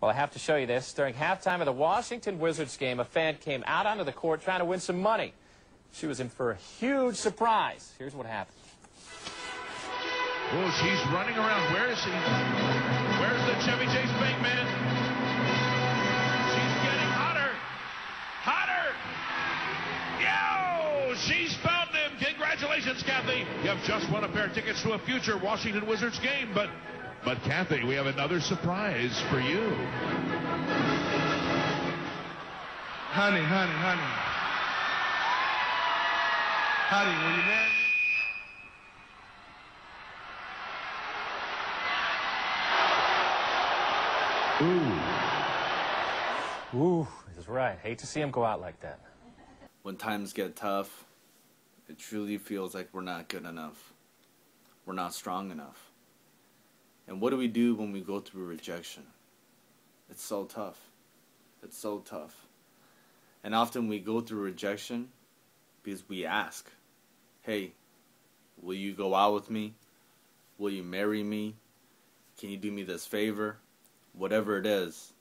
Well, I have to show you this. During halftime of the Washington Wizards game, a fan came out onto the court trying to win some money. She was in for a huge surprise. Here's what happened. Oh, she's running around. Where is she? Where's the Chevy Chase Bank man? She's getting hotter. Hotter. Yo! She's found him. Congratulations, Kathy. You have just won a pair of tickets to a future Washington Wizards game. But Kathy, we have another surprise for you. Honey. Honey, will you marry me? Ooh, he's right. Hate to see him go out like that. When times get tough, it truly feels like we're not good enough. We're not strong enough. And what do we do when we go through rejection? It's so tough. It's so tough. And often we go through rejection because we ask, hey, will you go out with me? Will you marry me? Can you do me this favor? Whatever it is,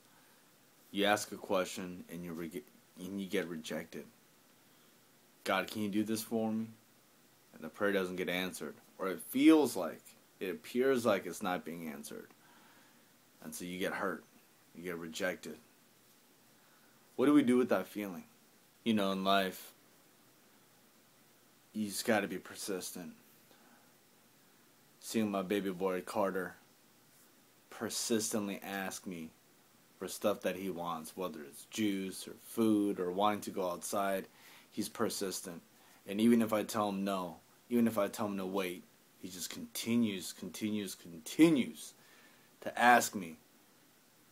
you ask a question and you get rejected. God, can you do this for me? And the prayer doesn't get answered. Or it feels like, it appears like it's not being answered. And so you get hurt. You get rejected. What do we do with that feeling? You know, in life, you just got to be persistent. Seeing my baby boy Carter persistently ask me for stuff that he wants, whether it's juice or food or wanting to go outside, he's persistent. And even if I tell him no, even if I tell him to wait, he just continues to ask me.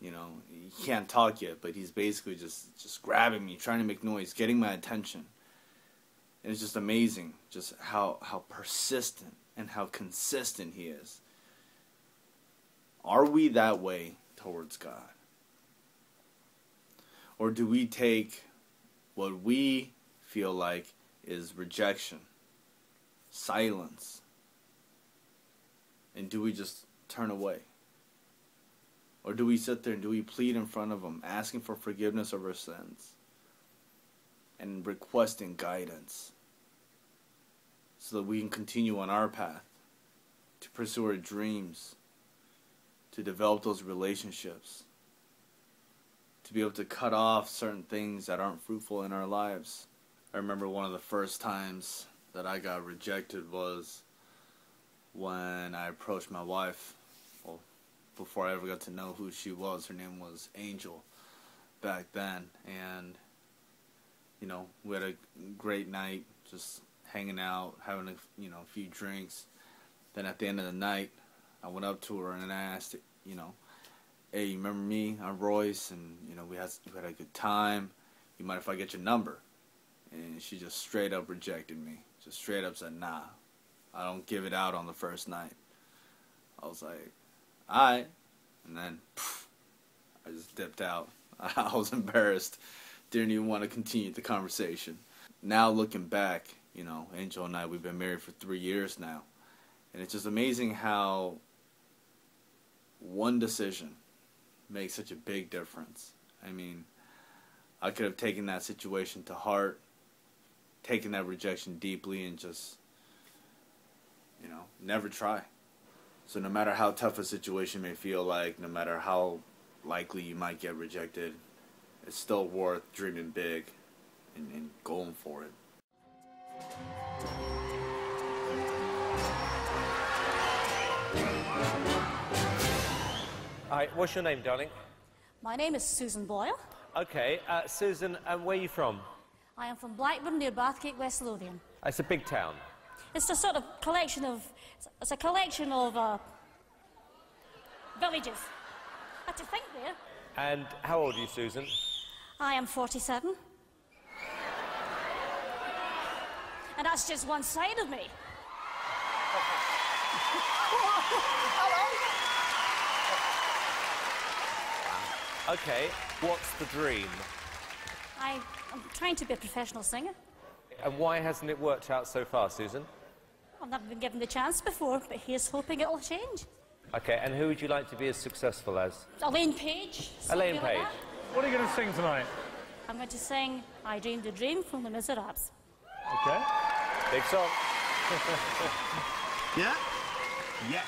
You know, he can't talk yet, but he's basically just grabbing me, trying to make noise, getting my attention. And it's just amazing just how persistent and how consistent he is. Are we that way towards God? Or do we take what we feel like is rejection, silence, and do we just turn away? Or do we sit there and do we plead in front of Him, asking for forgiveness of our sins and requesting guidance so that we can continue on our path to pursue our dreams, to develop those relationships, to be able to cut off certain things that aren't fruitful in our lives? I remember one of the first times that I got rejected was when I approached my wife. Well, before I ever got to know who she was, her name was Angel back then. And, you know, we had a great night just hanging out, having a few drinks. Then at the end of the night, I went up to her and I asked, hey, you remember me? I'm Royce, and, we had a good time. You mind if I get your number? And she just straight up rejected me. Just straight up said, nah, I don't give it out on the first night. I was like, alright. And then, I just dipped out. I was embarrassed. Didn't even want to continue the conversation. Now looking back, Angel and I, we've been married for 3 years now. And it's just amazing how one decision makes such a big difference. I mean, I could have taken that situation to heart, taken that rejection deeply, and just, never try. So no matter how tough a situation may feel like, no matter how likely you might get rejected, it's still worth dreaming big and going for it. Hi, what's your name, darling? My name is Susan Boyle. Okay, Susan, where are you from? I am from Blackburn near Bathgate, West Lothian. It's a big town. It's a sort of collection of villages. I had to think there. And how old are you, Susan? I am 47. And that's just one side of me. Okay, what's the dream? I'm trying to be a professional singer. And why hasn't it worked out so far, Susan? I've never been given the chance before, but here's hoping it'll change. Okay, and who would you like to be as successful as? Elaine Page. Elaine something like Page. that. What are you going to sing tonight? I'm going to sing I Dreamed a Dream from Les Miserables. Okay. Big song. Yeah? Yes.